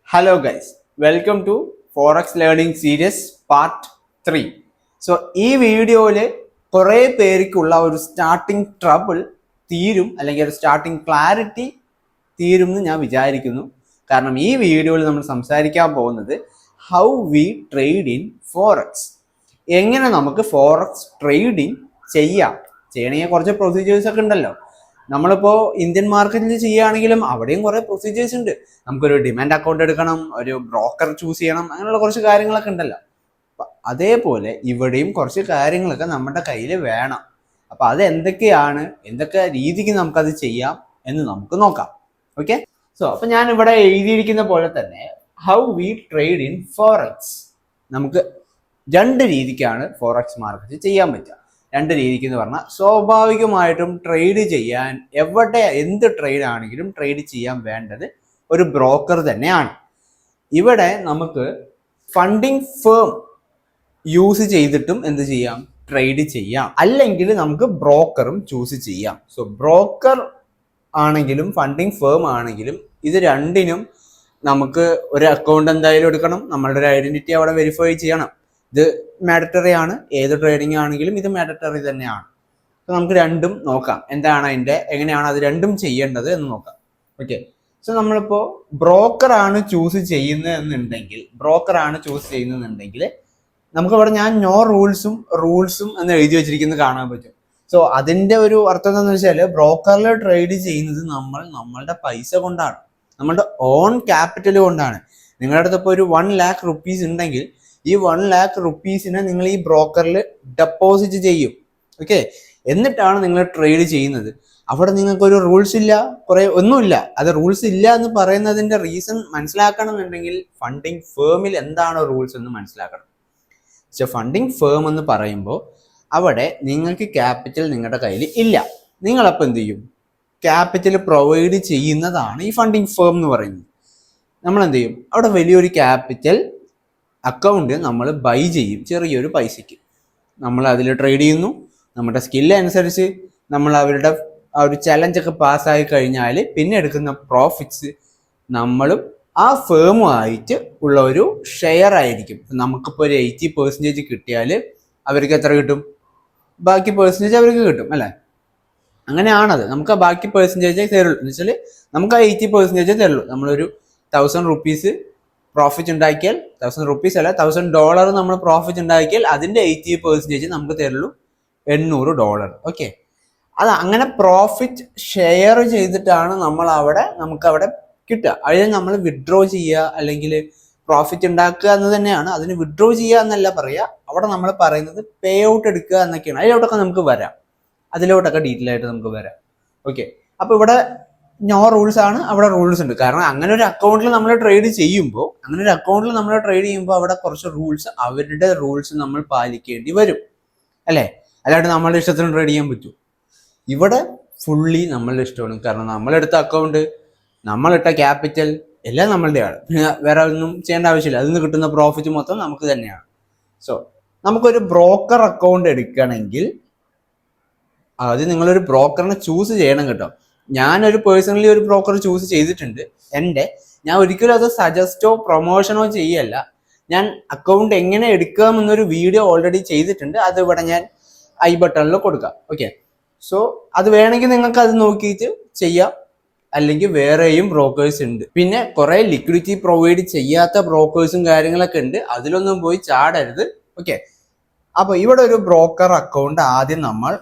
Hello guys, welcome to Forex Learning Series Part 3. So ഈ വീഡിയോയിൽ കുറേ പേർക്കുള്ള ഒരു സ്റ്റാർട്ടിംഗ് ട്രബിൾ തീരും അല്ലെങ്കിൽ ഒരു സ്റ്റാർട്ടിംഗ് ക്ലാരിറ്റി തീരും എന്ന് ഞാൻ വിചാരിക്കുന്നു. കാരണം ഈ വീഡിയോയിൽ നമ്മൾ സംസാരിക്കാൻ പോകുന്നത് how we trade in forex. എങ്ങനെ നമുക്ക് ഫോറക്സ് ട്രേഡിങ് ചെയ്യണമെങ്കിൽ കുറച്ച് പ്രൊസീജിയേഴ്സ് ഒക്കെ ഉണ്ടല്ലോ. നമ്മളിപ്പോൾ ഇന്ത്യൻ മാർക്കറ്റിൽ ചെയ്യുകയാണെങ്കിലും അവിടെയും കുറേ പ്രൊസീജിയേഴ്സ് ഉണ്ട്. നമുക്കൊരു ഡിമാൻഡ് അക്കൗണ്ട് എടുക്കണം, ഒരു ബ്രോക്കർ ചൂസ് ചെയ്യണം, അങ്ങനെയുള്ള കുറച്ച് കാര്യങ്ങളൊക്കെ ഉണ്ടല്ലോ. അതേപോലെ ഇവിടെയും കുറച്ച് കാര്യങ്ങളൊക്കെ നമ്മുടെ കയ്യിൽ വേണം. അപ്പം അത് എന്തൊക്കെ രീതിക്ക് നമുക്കത് ചെയ്യാം എന്ന് നമുക്ക് നോക്കാം. ഓക്കെ, അപ്പം ഞാൻ ഇവിടെ എഴുതിയിരിക്കുന്ന പോലെ തന്നെ how we trade in forex. നമുക്ക് രണ്ട് രീതിക്കാണ് ഫോറക്സ് മാർക്കറ്റ് ചെയ്യാൻ പറ്റുക. രണ്ട് രീതിക്ക് എന്ന് പറഞ്ഞാൽ സ്വാഭാവികമായിട്ടും ട്രേഡ് ചെയ്യാൻ എന്ത് ട്രേഡ് ആണെങ്കിലും ട്രേഡ് ചെയ്യാൻ വേണ്ടത് ഒരു ബ്രോക്കർ തന്നെയാണ്. ഇവിടെ നമുക്ക് ഫണ്ടിങ് ഫേം യൂസ് ചെയ്തിട്ടും എന്ത് ചെയ്യാം, ട്രേഡ് ചെയ്യാം. അല്ലെങ്കിൽ നമുക്ക് ബ്രോക്കറും ചൂസ് ചെയ്യാം. സോ ബ്രോക്കർ ആണെങ്കിലും ഫണ്ടിങ് ഫേം ആണെങ്കിലും ഇത് രണ്ടിനും നമുക്ക് ഒരു അക്കൗണ്ട് എന്തായാലും എടുക്കണം. നമ്മളുടെ ഒരു ഐഡന്റിറ്റി അവിടെ വെരിഫൈ ചെയ്യണം. ഇത് മാൻഡറ്ററി ആണ്. ഏത് ട്രേഡിംഗ് ആണെങ്കിലും ഇത് മാൻഡറ്ററി തന്നെയാണ്. സോ നമുക്ക് രണ്ടും നോക്കാം, എങ്ങനെയാണ് അത് രണ്ടും ചെയ്യേണ്ടത് എന്ന് നോക്കാം. ഓക്കെ, സോ നമ്മളിപ്പോൾ ബ്രോക്കറാണ് ചൂസ് ചെയ്യുന്നതെന്നുണ്ടെങ്കിൽ നമുക്കവിടെ ഞാൻ നോ റൂൾസും എന്ന് എഴുതി വെച്ചിരിക്കുന്നത് കാണാൻ പറ്റും. സോ അതിന്റെ ഒരു അർത്ഥം എന്താണെന്ന് വെച്ചാൽ ബ്രോക്കറിൽ ട്രേഡ് ചെയ്യുന്നത് നമ്മളുടെ പൈസ കൊണ്ടാണ്, നമ്മളുടെ ഓൺ ക്യാപിറ്റൽ കൊണ്ടാണ്. നിങ്ങളുടെ അടുത്ത് ഇപ്പോൾ ഒരു 1 lakh rupees ഉണ്ടെങ്കിൽ ഈ 1 lakh rupees നിങ്ങൾ ഈ ബ്രോക്കറിൽ ഡെപ്പോസിറ്റ് ചെയ്യും. ഓക്കെ, എന്നിട്ടാണ് നിങ്ങൾ ട്രേഡ് ചെയ്യുന്നത്. അവിടെ നിങ്ങൾക്കൊരു റൂൾസ് ഇല്ല, ഒന്നുമില്ല. അത് റൂൾസ് ഇല്ല എന്ന് പറയുന്നതിന്റെ റീസൺ മനസ്സിലാക്കണം എന്നുണ്ടെങ്കിൽ ഫണ്ടിങ് ഫേമിൽ എന്താണ് റൂൾസ് എന്ന് മനസ്സിലാക്കണം. പക്ഷെ ഫണ്ടിങ് ഫേം എന്ന് പറയുമ്പോൾ അവിടെ നിങ്ങൾക്ക് ക്യാപിറ്റൽ നിങ്ങളുടെ കയ്യിൽ ഇല്ല. നിങ്ങളപ്പോൾ എന്ത് ചെയ്യും, ക്യാപിറ്റൽ പ്രൊവൈഡ് ചെയ്യുന്നതാണ് ഈ ഫണ്ടിങ് ഫേം എന്ന് പറയുന്നത്. നമ്മൾ എന്ത് ചെയ്യും, അവിടെ വലിയൊരു ക്യാപിറ്റൽ അക്കൗണ്ട് നമ്മൾ ബൈ ചെയ്യും ചെറിയൊരു പൈസയ്ക്ക്. നമ്മൾ അതിൽ ട്രേഡ് ചെയ്യുന്നു. നമ്മുടെ സ്കില്ല് അനുസരിച്ച് നമ്മൾ അവരുടെ ആ ഒരു ചലഞ്ചൊക്കെ പാസ്സായി കഴിഞ്ഞാൽ പിന്നെ എടുക്കുന്ന പ്രോഫിറ്റ്സ് നമ്മളും ആ ഫേമുമായിട്ട് ഉള്ള ഒരു ഷെയർ ആയിരിക്കും. നമുക്കിപ്പോൾ ഒരു 80% കിട്ടിയാൽ അവർക്ക് എത്ര കിട്ടും, ബാക്കി പെർസെൻറ്റേജ് അവർക്ക് കിട്ടും അല്ലേ. അങ്ങനെയാണത്. നമുക്ക് ആ ബാക്കി പെർസെൻറ്റേജ് തരുള്ളൂ. എന്ന് വെച്ചാൽ നമുക്ക് ആ 80% തരുള്ളൂ. നമ്മളൊരു 1000 rupees പ്രോഫിറ്റ് ഉണ്ടാക്കിയാൽ, 1000 rupees അല്ല, $1000 നമ്മൾ പ്രോഫിറ്റ് ഉണ്ടാക്കിയാൽ അതിന്റെ 80% നമുക്ക് തരുള്ളൂ $800. ഓക്കെ, അത് അങ്ങനെ പ്രോഫിറ്റ് ഷെയർ ചെയ്തിട്ടാണ് നമുക്ക് അവിടെ കിട്ടുക. അതിന് നമ്മൾ വിഡ്രോ ചെയ്യുക അല്ലെങ്കിൽ പ്രോഫിറ്റ് ഉണ്ടാക്കുക എന്ന് തന്നെയാണ്. അതിന് വിഡ്രോ ചെയ്യുക എന്നല്ല പറയുക. അവിടെ നമ്മൾ പറയുന്നത് പേ ഔട്ട് എടുക്കുക എന്നൊക്കെയാണ്. അതിലോട്ടൊക്കെ നമുക്ക് വരാം, അതിലോട്ടൊക്കെ ഡീറ്റെയിൽ ആയിട്ട് നമുക്ക് വരാം. ഓക്കെ, അപ്പൊ ഇവിടെ നോ റൂൾസ് ആണ്, അവിടെ റൂൾസ് ഉണ്ട്. കാരണം അങ്ങനെ ഒരു അക്കൗണ്ടിൽ നമ്മൾ ട്രേഡ് ചെയ്യുമ്പോൾ അവിടെ കുറച്ച് അവരുടെ റൂൾസ് നമ്മൾ പാലിക്കേണ്ടി വരും അല്ലേ. അല്ലാണ്ട് നമ്മളുടെ ഇഷ്ടത്തിന് ട്രേഡ് ചെയ്യാൻ പറ്റൂ. ഇവിടെ ഫുള്ളി നമ്മളുടെ ഇഷ്ടമാണ്. കാരണം നമ്മളെടുത്ത അക്കൗണ്ട്, നമ്മളിട്ട ക്യാപിറ്റൽ എല്ലാം നമ്മളുടെയാണ്. പിന്നെ വേറെ ഒന്നും ചെയ്യേണ്ട ആവശ്യമില്ല. അതിൽ നിന്ന് കിട്ടുന്ന പ്രോഫിറ്റ് മൊത്തം നമുക്ക് തന്നെയാണ്. സോ നമുക്കൊരു ബ്രോക്കർ അക്കൗണ്ട് എടുക്കണമെങ്കിൽ ആദ്യം നിങ്ങളൊരു ബ്രോക്കറിനെ ചൂസ് ചെയ്യണം കേട്ടോ. ഞാനൊരു പേഴ്സണലി ഒരു ബ്രോക്കർ ചൂസ് ചെയ്തിട്ടുണ്ട്. ഞാൻ ഒരിക്കലും അത് സജസ്റ്റോ പ്രൊമോഷനോ ചെയ്യല്ല. ഞാൻ അക്കൗണ്ട് എങ്ങനെ എടുക്കാമെന്നൊരു വീഡിയോ ഓൾറെഡി ചെയ്തിട്ടുണ്ട്. അത് ഇവിടെ ഞാൻ ഐ ബട്ടണിൽ കൊടുക്കാം. ഓക്കെ, സോ അത് വേണമെങ്കിൽ നിങ്ങൾക്ക് അത് നോക്കിയിട്ട് ചെയ്യാം. അല്ലെങ്കിൽ വേറെയും ബ്രോക്കേഴ്സ് ഉണ്ട്. പിന്നെ കുറെ ലിക്വിഡിറ്റി പ്രൊവൈഡ് ചെയ്യാത്ത ബ്രോക്കേഴ്സും കാര്യങ്ങളൊക്കെ ഉണ്ട്. അതിലൊന്നും പോയി ചാടരുത്. ഓക്കെ, അപ്പൊ ഇവിടെ ഒരു ബ്രോക്കർ അക്കൗണ്ട് ആദ്യം നമ്മൾ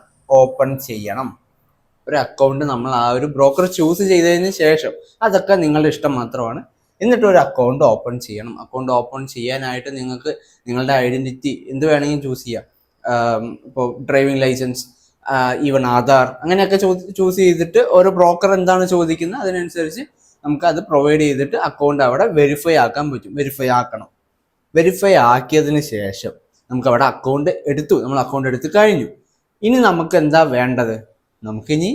ഓപ്പൺ ചെയ്യണം. ഒരു അക്കൗണ്ട് നമ്മൾ ആ ഒരു ബ്രോക്കർ ചൂസ് ചെയ്തതിന് ശേഷം, അതൊക്കെ നിങ്ങളുടെ ഇഷ്ടം മാത്രമാണ്. എന്നിട്ട് ഒരു അക്കൗണ്ട് ഓപ്പൺ ചെയ്യണം. അക്കൗണ്ട് ഓപ്പൺ ചെയ്യാനായിട്ട് നിങ്ങൾക്ക് നിങ്ങളുടെ ഐഡന്റിറ്റി എന്ത് വേണമെങ്കിലും ചൂസ് ചെയ്യാം. ഇപ്പോൾ ഡ്രൈവിംഗ് ലൈസൻസ്, ഈവൻ ആധാർ, അങ്ങനെയൊക്കെ ചൂസ് ചെയ്തിട്ട് ഓരോ ബ്രോക്കർ എന്താണ് ചോദിക്കുന്നത് അതിനനുസരിച്ച് നമുക്ക് അത് പ്രൊവൈഡ് ചെയ്തിട്ട് അക്കൗണ്ട് അവിടെ വെരിഫൈ ആക്കാൻ പറ്റും. വെരിഫൈ ആക്കിയതിന് ശേഷം നമുക്ക് അവിടെ നമ്മൾ അക്കൗണ്ട് എടുത്ത് കഴിഞ്ഞു. ഇനി നമുക്ക് എന്താ വേണ്ടത്, നമുക്കിനി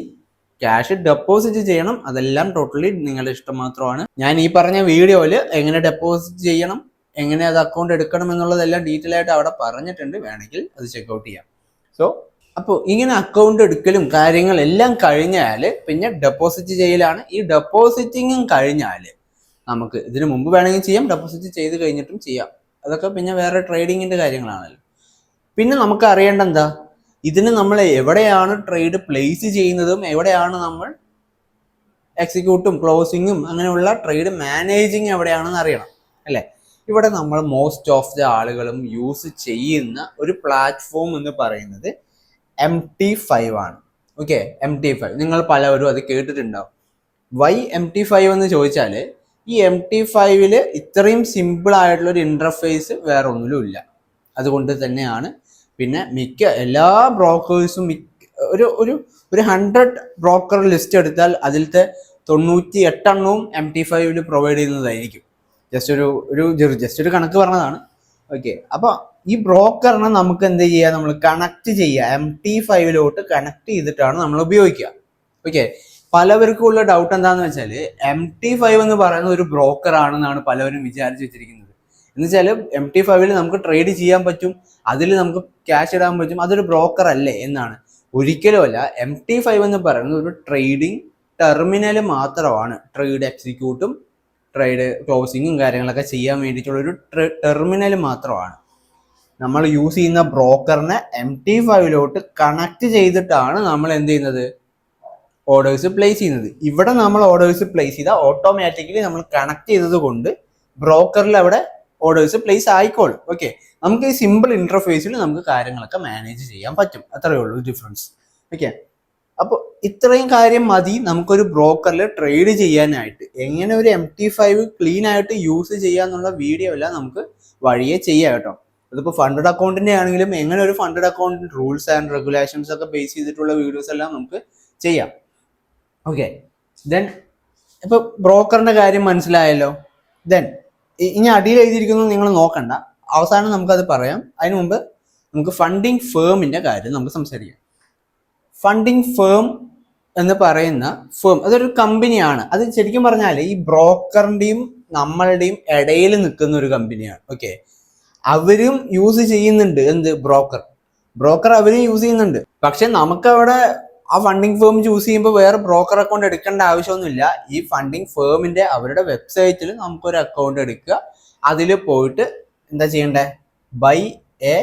ക്യാഷ് ഡെപ്പോസിറ്റ് ചെയ്യണം. അതെല്ലാം ടോട്ടലി നിങ്ങളുടെ ഇഷ്ടം മാത്രമാണ്. ഞാൻ ഈ പറഞ്ഞ വീഡിയോയിൽ എങ്ങനെ ഡെപ്പോസിറ്റ് ചെയ്യണം, എങ്ങനെ അത് അക്കൗണ്ട് എടുക്കണം എന്നുള്ളതെല്ലാം ഡീറ്റെയിൽ ആയിട്ട് അവിടെ പറഞ്ഞിട്ടുണ്ട്. വേണമെങ്കിൽ അത് ചെക്കൗട്ട് ചെയ്യാം. സോ അപ്പോൾ ഇങ്ങനെ അക്കൗണ്ട് എടുക്കലും കാര്യങ്ങളെല്ലാം കഴിഞ്ഞാൽ പിന്നെ ഡെപ്പോസിറ്റ് ചെയ്യലാണ്. ഈ ഡെപ്പോസിറ്റിങ്ങും കഴിഞ്ഞാൽ നമുക്ക് ഇതിന് മുമ്പ് വേണമെങ്കിൽ ചെയ്യാം, ഡെപ്പോസിറ്റ് ചെയ്ത് കഴിഞ്ഞിട്ടും ചെയ്യാം. അതൊക്കെ പിന്നെ വേറെ ട്രേഡിങ്ങിന്റെ കാര്യങ്ങളാണല്ലോ. പിന്നെ നമുക്ക് അറിയേണ്ട എന്താ, ഇതിന് നമ്മൾ എവിടെയാണ് ട്രേഡ് പ്ലേസ് ചെയ്യുന്നതും എവിടെയാണ് നമ്മൾ എക്സിക്യൂട്ടും ക്ലോസിങ്ങും അങ്ങനെയുള്ള ട്രേഡ് മാനേജിങ് എവിടെയാണെന്ന് അറിയണം അല്ലേ. ഇവിടെ നമ്മൾ മോസ്റ്റ് ഓഫ് ദ ആളുകളും യൂസ് ചെയ്യുന്ന ഒരു പ്ലാറ്റ്ഫോം എന്ന് പറയുന്നത് MT5 ആണ്. ഓക്കെ, MT5 നിങ്ങൾ പലവരും അത് കേട്ടിട്ടുണ്ടാവും. വൈ MT5 എന്ന് ചോദിച്ചാൽ ഈ MT5 ഇത്രയും സിമ്പിൾ ആയിട്ടുള്ള ഒരു ഇന്റർഫേസ് വേറെ ഒന്നിലും ഇല്ല. അതുകൊണ്ട് തന്നെയാണ് പിന്നെ മിക്ക എല്ലാ ബ്രോക്കേഴ്സും ഒരു 100 ബ്രോക്കർ ലിസ്റ്റ് എടുത്താൽ അതിലത്തെ 98 MT5 പ്രൊവൈഡ് ചെയ്യുന്നതായിരിക്കും. ജസ്റ്റ് ഒരു കണക്ക് പറഞ്ഞതാണ്. ഓക്കെ, അപ്പൊ ഈ ബ്രോക്കറിനെ നമുക്ക് എന്ത് ചെയ്യുക, നമ്മൾ കണക്ട് ചെയ്യുക, MT5 കണക്ട് ചെയ്തിട്ടാണ് നമ്മൾ ഉപയോഗിക്കുക. ഓക്കെ, പലവർക്കും ഉള്ള ഡൗട്ട് എന്താണെന്ന് വെച്ചാൽ MT5 എന്ന് പറയുന്ന ഒരു ബ്രോക്കർ ആണെന്നാണ് പലവരും വിചാരിച്ചു വെച്ചിരിക്കുന്നത്. എന്ന് വെച്ചാൽ MT5 നമുക്ക് ട്രേഡ് ചെയ്യാൻ പറ്റും, അതിൽ നമുക്ക് ക്യാഷ് ഇടാൻ പറ്റും, അതൊരു ബ്രോക്കർ അല്ലേ എന്നാണ്. ഒരിക്കലും അല്ല. MT5 എന്ന് പറയുന്നത് ഒരു ട്രേഡിംഗ് ടെർമിനൽ മാത്രമാണ്. ട്രേഡ് എക്സിക്യൂട്ടും ട്രേഡ് ക്ലോസിങ്ങും കാര്യങ്ങളൊക്കെ ചെയ്യാൻ വേണ്ടിയിട്ടുള്ള ഒരു ടെർമിനൽ മാത്രമാണ്. നമ്മൾ യൂസ് ചെയ്യുന്ന ബ്രോക്കറിനെ MT5 കണക്ട് ചെയ്തിട്ടാണ് നമ്മൾ എന്ത് ചെയ്യുന്നത്, ഓർഡേഴ്സ് പ്ലേസ് ചെയ്യുന്നത്. ഇവിടെ നമ്മൾ ഓർഡേഴ്സ് പ്ലേസ് ചെയ്താൽ ഓട്ടോമാറ്റിക്കലി നമ്മൾ കണക്ട് ചെയ്തത് കൊണ്ട് ബ്രോക്കറിൽ അവിടെ ഓർഡേഴ്സ് പ്ലേസ് ആയിക്കോളും. ഓക്കെ, നമുക്ക് ഈ സിമ്പിൾ ഇന്റർഫേസിൽ നമുക്ക് കാര്യങ്ങളൊക്കെ മാനേജ് ചെയ്യാൻ പറ്റും. അത്രയേ ഉള്ളൂ ഡിഫറൻസ്. ഓക്കെ, അപ്പോൾ ഇത്രയും കാര്യം മതി നമുക്കൊരു ബ്രോക്കറിൽ ട്രേഡ് ചെയ്യാനായിട്ട്. എങ്ങനെ ഒരു MT5 ക്ലീൻ ആയിട്ട് യൂസ് ചെയ്യാന്നുള്ള വീഡിയോ എല്ലാം നമുക്ക് വഴിയെ ചെയ്യാം കേട്ടോ. അതിപ്പോൾ ഫണ്ടഡ് അക്കൗണ്ടിന്റെ ആണെങ്കിലും എങ്ങനെ ഒരു funded account rules and regulations ഒക്കെ ബേസ് ചെയ്തിട്ടുള്ള വീഡിയോസ് എല്ലാം നമുക്ക് ചെയ്യാം. ഓക്കെ, ദെൻ ഇപ്പൊ ബ്രോക്കറിന്റെ കാര്യം മനസ്സിലായല്ലോ. ദെൻ ഇനി അടിയിൽ എഴുതിയിരിക്കുന്നത് നിങ്ങൾ നോക്കണ്ട, അവസാനം നമുക്കത് പറയാം. അതിനു മുമ്പ് നമുക്ക് ഫണ്ടിങ് ഫേമിന്റെ കാര്യം നമുക്ക് സംസാരിക്കാം. ഫണ്ടിങ് ഫേം എന്ന് പറയുന്ന ഫേം അതൊരു കമ്പനിയാണ്. അത് ശരിക്കും പറഞ്ഞാൽ ഈ ബ്രോക്കറിന്റെയും നമ്മളുടെയും ഇടയിൽ നിൽക്കുന്ന ഒരു കമ്പനിയാണ്. ഓക്കെ, അവരും യൂസ് ചെയ്യുന്നുണ്ട് എന്ത്, ബ്രോക്കർ അവരും യൂസ് ചെയ്യുന്നുണ്ട്. പക്ഷെ നമുക്കവിടെ ആ ഫണ്ടിങ് ഫേം ചൂസ് ചെയ്യുമ്പോൾ വേറെ ബ്രോക്കർ അക്കൗണ്ട് എടുക്കേണ്ട ആവശ്യമൊന്നുമില്ല. ഈ ഫണ്ടിങ് ഫേമിന്റെ അവരുടെ വെബ്സൈറ്റിൽ നമുക്കൊരു അക്കൗണ്ട് എടുക്കുക, അതിൽ പോയിട്ട് എന്താ ചെയ്യണ്ടേ, ബൈ എ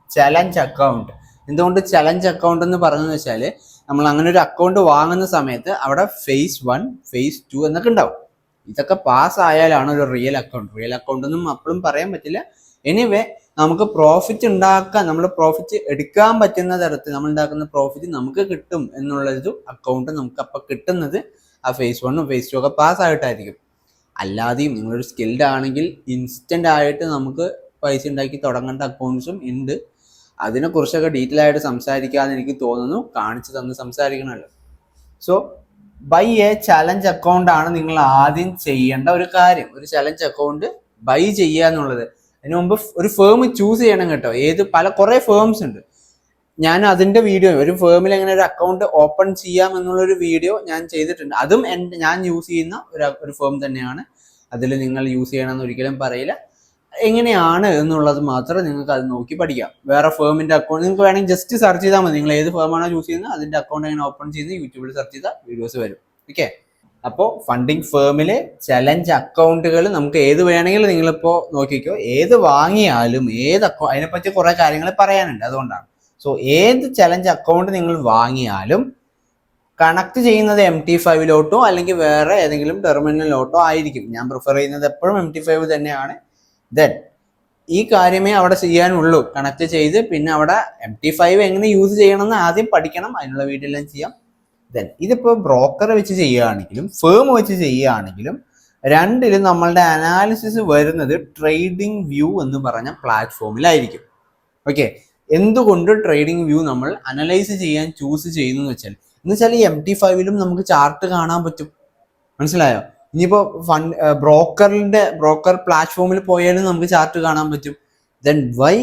ചലഞ്ച് അക്കൗണ്ട്. എന്തുകൊണ്ട് ചലഞ്ച് അക്കൗണ്ട് എന്ന് പറഞ്ഞതെന്ന് വെച്ചാൽ നമ്മൾ അങ്ങനെ ഒരു അക്കൗണ്ട് വാങ്ങുന്ന സമയത്ത് അവിടെ phase 1 phase 2 എന്നൊക്കെ ഉണ്ടാവും. ഇതൊക്കെ പാസ് ആയാലാണ് ഒരു റിയൽ അക്കൗണ്ട് ഒന്നും അപ്പോഴും പറയാൻ പറ്റില്ല. എനിവേ നമുക്ക് പ്രോഫിറ്റ് ഉണ്ടാക്കാൻ, നമ്മൾ പ്രോഫിറ്റ് എടുക്കാൻ പറ്റുന്ന തരത്തിൽ നമ്മൾ ഉണ്ടാക്കുന്ന പ്രോഫിറ്റ് നമുക്ക് കിട്ടും എന്നുള്ളൊരു അക്കൗണ്ട് നമുക്ക് അപ്പം കിട്ടുന്നത് ആ phase 1 phase 2 ഒക്കെ പാസ് ആയിട്ടായിരിക്കും. അല്ലാതെയും നിങ്ങളൊരു സ്കിൽഡ് ആണെങ്കിൽ ഇൻസ്റ്റന്റ് ആയിട്ട് നമുക്ക് പൈസ ഉണ്ടാക്കി തുടങ്ങേണ്ട അക്കൗണ്ട്സും ഉണ്ട്. അതിനെക്കുറിച്ചൊക്കെ ഡീറ്റെയിൽ ആയിട്ട് സംസാരിക്കാമെന്ന് എനിക്ക് തോന്നുന്നു, കാണിച്ചു തന്ന് സംസാരിക്കണമല്ലോ. So by a challenge account ആണ് നിങ്ങൾ ആദ്യം ചെയ്യേണ്ട ഒരു കാര്യം. ഒരു ചലഞ്ച് അക്കൗണ്ട് ബൈ ചെയ്യുക എന്നുള്ളത്. അതിന് മുമ്പ് ഒരു ഫേം ചൂസ് ചെയ്യണം കേട്ടോ. കുറേ ഫേംസ് ഉണ്ട്. ഞാൻ അതിന്റെ വീഡിയോ, ഒരു ഫേമിൽ എങ്ങനെ ഒരു അക്കൗണ്ട് ഓപ്പൺ ചെയ്യാം എന്നുള്ളൊരു വീഡിയോ ഞാൻ ചെയ്തിട്ടുണ്ട്. അതും ഞാൻ യൂസ് ചെയ്യുന്ന ഒരു ഫേം തന്നെയാണ്. അതിൽ നിങ്ങൾ യൂസ് ചെയ്യണമെന്ന് ഒരിക്കലും പറയില്ല. എങ്ങനെയാണ് എന്നുള്ളത് മാത്രം നിങ്ങൾക്ക് അത് നോക്കി പഠിക്കാം. വേറെ ഫേമിന്റെ അക്കൗണ്ട് നിങ്ങൾക്ക് വേണമെങ്കിൽ ജസ്റ്റ് സെർച്ച് ചെയ്താൽ മതി. നിങ്ങൾ ഏത് ഫേമാണോ യൂസ് ചെയ്യുന്നത് അതിന്റെ അക്കൗണ്ട് എങ്ങനെ ഓപ്പൺ ചെയ്യുന്നത് യൂട്യൂബിൽ സെർച്ച് ചെയ്താൽ വീഡിയോസ് വരും. ഓക്കെ, അപ്പോൾ ഫണ്ടിങ് ഫേമിലെ ചലഞ്ച് അക്കൗണ്ടുകൾ നമുക്ക് ഏത് വേണമെങ്കിലും നിങ്ങളിപ്പോൾ നോക്കിക്കോ. ഏത് വാങ്ങിയാലും അതിനെപ്പറ്റി കുറെ കാര്യങ്ങൾ പറയാനുണ്ട്, അതുകൊണ്ടാണ്. സോ ഏത് ചലഞ്ച് അക്കൗണ്ട് നിങ്ങൾ വാങ്ങിയാലും കണക്ട് ചെയ്യുന്നത് MT5 അല്ലെങ്കിൽ വേറെ ഏതെങ്കിലും ടെർമിനലിലോട്ടോ ആയിരിക്കും. ഞാൻ പ്രിഫർ ചെയ്യുന്നത് എപ്പോഴും MT5 തന്നെയാണ്. ദെൻ ഈ കാര്യമേ അവിടെ ചെയ്യാനുള്ളൂ. കണക്ട് ചെയ്ത് പിന്നെ അവിടെ MT5 എങ്ങനെ യൂസ് ചെയ്യണമെന്ന് ആദ്യം പഠിക്കണം. അതിനുള്ള വീഡിയോ എല്ലാം ചെയ്യാം. ദെൻ ഇതിപ്പോൾ ബ്രോക്കർ വെച്ച് ചെയ്യുകയാണെങ്കിലും ഫേം വെച്ച് ചെയ്യുകയാണെങ്കിലും രണ്ടിലും നമ്മളുടെ അനാലിസിസ് വരുന്നത് ട്രേഡിംഗ് വ്യൂ എന്ന് പറഞ്ഞ പ്ലാറ്റ്ഫോമിലായിരിക്കും. ഓക്കെ, എന്തുകൊണ്ട് ട്രേഡിംഗ് വ്യൂ നമ്മൾ അനലൈസ് ചെയ്യാൻ ചൂസ് ചെയ്യുന്നു എന്ന് വെച്ചാൽ ഈ MT5 നമുക്ക് ചാർട്ട് കാണാൻ പറ്റും. മനസ്സിലായോ? ഇനിയിപ്പോൾ ബ്രോക്കർ പ്ലാറ്റ്ഫോമിൽ പോയാലും നമുക്ക് ചാർട്ട് കാണാൻ പറ്റും. ദെൻ വൈ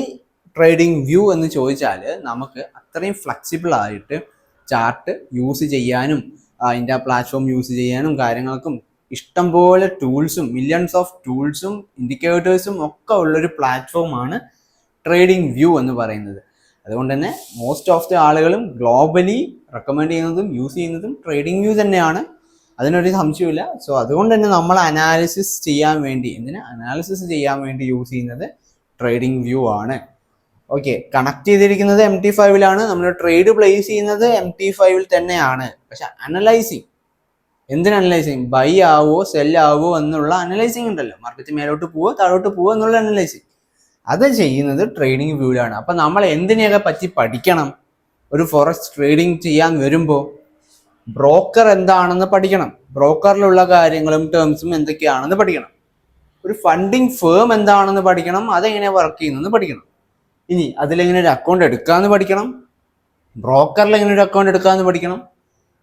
ട്രേഡിംഗ് വ്യൂ എന്ന് ചോദിച്ചാൽ നമുക്ക് അത്രയും ഫ്ലെക്സിബിൾ ആയിട്ട് ചാർട്ട് യൂസ് ചെയ്യാനും അതിൻ്റെ പ്ലാറ്റ്ഫോം യൂസ് ചെയ്യാനും കാര്യങ്ങൾക്കും ഇഷ്ടംപോലെ ടൂൾസും മില്യൺസ് ഓഫ് ടൂൾസും ഇൻഡിക്കേറ്റേഴ്സും ഒക്കെ ഉള്ളൊരു പ്ലാറ്റ്ഫോമാണ് ട്രേഡിംഗ് വ്യൂ എന്ന് പറയുന്നത്. അതുകൊണ്ട് തന്നെ മോസ്റ്റ് ഓഫ് ദി ആളുകളും ഗ്ലോബലി റെക്കമെൻഡ് ചെയ്യുന്നതും യൂസ് ചെയ്യുന്നതും ട്രേഡിംഗ് വ്യൂ തന്നെയാണ്. അതിനൊരു സംശയമില്ല. സോ അതുകൊണ്ട് തന്നെ നമ്മൾ അനാലിസിസ് ചെയ്യാൻ വേണ്ടി യൂസ് ചെയ്യുന്നത് ട്രേഡിംഗ് വ്യൂ ആണ്. ഓക്കെ, കണക്ട് ചെയ്തിരിക്കുന്നത് MT5ലാണ്, നമ്മൾ ട്രേഡ് പ്ലേസ് ചെയ്യുന്നത് MT5ൽ തന്നെയാണ്. പക്ഷെ എന്തിന് അനലൈസിങ്? ബൈ ആവോ സെൽ ആവോ എന്നുള്ള അനലൈസിങ് ഉണ്ടല്ലോ, മാർക്കറ്റ് മേലോട്ട് പോവോ താഴോട്ട് പോവോ എന്നുള്ള അനലൈസിങ്, അത് ചെയ്യുന്നത് ട്രേഡിംഗ് വ്യൂവിലാണ്. അപ്പൊ നമ്മൾ എന്തിനെയൊക്കെ പറ്റി പഠിക്കണം? ഒരു ഫോറക്സ് ട്രേഡിംഗ് ചെയ്യാൻ വരുമ്പോൾ ബ്രോക്കർ എന്താണെന്ന് പഠിക്കണം, ബ്രോക്കറിലുള്ള കാര്യങ്ങളും ടേംസും എന്തൊക്കെയാണെന്ന് പഠിക്കണം, ഒരു ഫണ്ടിങ് ഫേം എന്താണെന്ന് പഠിക്കണം, അതെങ്ങനെ വർക്ക് ചെയ്യുന്നെന്ന് പഠിക്കണം. ഇനി അതിലെങ്ങനെ ഒരു അക്കൗണ്ട് എടുക്കാമെന്ന് പഠിക്കണം, ബ്രോക്കറിൽ എങ്ങനെ ഒരു അക്കൗണ്ട് എടുക്കാമെന്ന് പഠിക്കണം.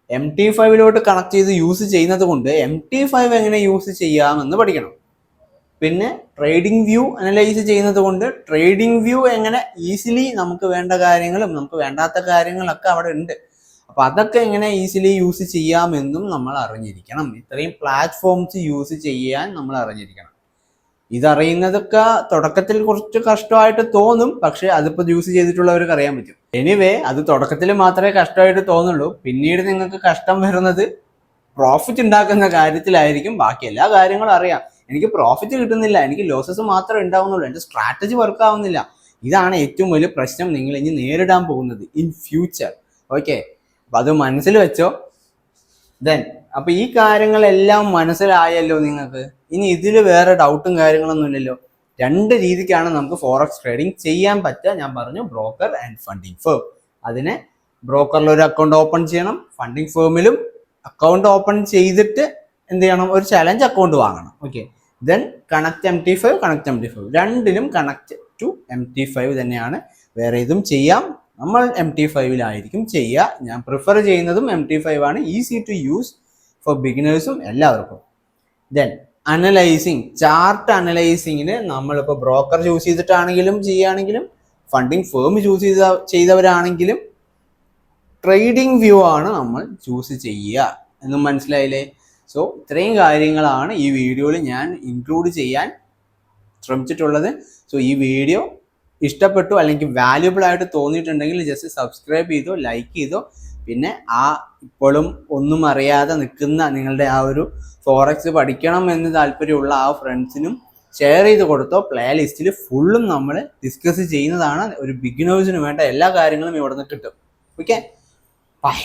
MT5ലോട്ട് കണക്ട് ചെയ്ത് യൂസ് ചെയ്യുന്നത് കൊണ്ട് MT5 എങ്ങനെ യൂസ് ചെയ്യാമെന്ന് പഠിക്കണം. പിന്നെ ട്രേഡിംഗ് വ്യൂ അനലൈസ് ചെയ്യുന്നത് കൊണ്ട് ട്രേഡിംഗ് വ്യൂ എങ്ങനെ ഈസിലി നമുക്ക് വേണ്ട കാര്യങ്ങളും നമുക്ക് വേണ്ടാത്ത കാര്യങ്ങളൊക്കെ അവിടെ ഉണ്ട്. അപ്പൊ അതൊക്കെ എങ്ങനെ ഈസിലി യൂസ് ചെയ്യാമെന്നും നമ്മൾ അറിഞ്ഞിരിക്കണം. ഇത്രയും പ്ലാറ്റ്ഫോംസ് യൂസ് ചെയ്യാൻ നമ്മൾ അറിഞ്ഞിരിക്കണം. ഇതറിയുന്നതൊക്കെ തുടക്കത്തിൽ കുറച്ച് കഷ്ടമായിട്ട് തോന്നും, പക്ഷെ അതിപ്പോൾ യൂസ് ചെയ്തിട്ടുള്ളവർക്ക് അറിയാൻ പറ്റും. എനിവേ, അത് തുടക്കത്തിൽ മാത്രമേ കഷ്ടമായിട്ട് തോന്നുള്ളൂ. പിന്നീട് നിങ്ങൾക്ക് കഷ്ടം വരുന്നത് പ്രോഫിറ്റ് ഉണ്ടാക്കുന്ന കാര്യത്തിലായിരിക്കും. ബാക്കി എല്ലാ കാര്യങ്ങളും അറിയാം, എനിക്ക് പ്രോഫിറ്റ് കിട്ടുന്നില്ല, എനിക്ക് ലോസസ് മാത്രമേ ഉണ്ടാവുന്നുള്ളൂ, എൻ്റെ സ്ട്രാറ്റജി വർക്ക് ആവുന്നില്ല. ഇതാണ് ഏറ്റവും വലിയ പ്രശ്നം നിങ്ങൾ ഇനി നേരിടാൻ പോകുന്നത് ഇൻ ഫ്യൂച്ചർ. ഓക്കെ, അപ്പൊ അത് മനസ്സിൽ വെച്ചോ. അപ്പൊ ഈ കാര്യങ്ങളെല്ലാം മനസ്സിലായല്ലോ നിങ്ങൾക്ക്. ഇനി ഇതിൽ വേറെ ഡൗട്ടും കാര്യങ്ങളൊന്നും ഇല്ലല്ലോ. രണ്ട് രീതിക്കാണ് നമുക്ക് ഫോറക്സ് ട്രേഡിംഗ് ചെയ്യാൻ പറ്റുക. ഞാൻ പറഞ്ഞു, ബ്രോക്കർ ആൻഡ് ഫണ്ടിങ് ഫേം. അതിനെ ബ്രോക്കറിൽ ഒരു അക്കൗണ്ട് ഓപ്പൺ ചെയ്യണം, ഫണ്ടിങ് ഫേമിലും അക്കൗണ്ട് ഓപ്പൺ ചെയ്തിട്ട് എന്ത് ചെയ്യണം, ഒരു ചലഞ്ച് അക്കൗണ്ട് വാങ്ങണം. ഓക്കെ, കണക്ട് MT5 രണ്ടിലും കണക്ട് ടു MT5 തന്നെയാണ്. വേറെ ഇതും ചെയ്യാം, നമ്മൾ MT5ലായിരിക്കും ചെയ്യുക. ഞാൻ പ്രിഫർ ചെയ്യുന്നതും MT5 ആണ്. ഈസി ടു യൂസ് ഫോർ ബിഗിനേഴ്സും എല്ലാവർക്കും. അനലൈസിങ്, ചാർട്ട് അനലൈസിങ്ങിന് നമ്മളിപ്പോൾ ബ്രോക്കർ ചൂസ് ചെയ്തിട്ടാണെങ്കിലും ചെയ്യുകയാണെങ്കിലും ഫണ്ടിങ് ഫേം ചൂസ് ചെയ്തവരാണെങ്കിലും ട്രേഡിംഗ് വ്യൂ ആണ് നമ്മൾ ചൂസ് ചെയ്യുക എന്നും മനസ്സിലായില്ലേ? സോ ഇത്രയും കാര്യങ്ങളാണ് ഈ വീഡിയോയിൽ ഞാൻ ഇൻക്ലൂഡ് ചെയ്യാൻ ശ്രമിച്ചിട്ടുള്ളത്. സോ ഈ വീഡിയോ ഇഷ്ടപ്പെട്ടു അല്ലെങ്കിൽ വാല്യുബിൾ ആയിട്ട് തോന്നിയിട്ടുണ്ടെങ്കിൽ ജസ്റ്റ് സബ്സ്ക്രൈബ് ചെയ്തോ, ലൈക്ക് ചെയ്തോ. പിന്നെ ഇപ്പോഴും ഒന്നും അറിയാതെ നിൽക്കുന്ന നിങ്ങളുടെ ആ ഒരു ഫോറക്സ് പഠിക്കണം എന്ന് താല്പര്യമുള്ള ആ ഫ്രണ്ട്സിനും ഷെയർ ചെയ്ത് കൊടുത്തോ. പ്ലേ ലിസ്റ്റിൽ ഫുള്ളും നമ്മൾ ഡിസ്കസ് ചെയ്യുന്നതാണ്. ഒരു ബിഗിനേഴ്സിന് വേണ്ട എല്ലാ കാര്യങ്ങളും ഇവിടെ നിന്ന് കിട്ടും. Okay, by.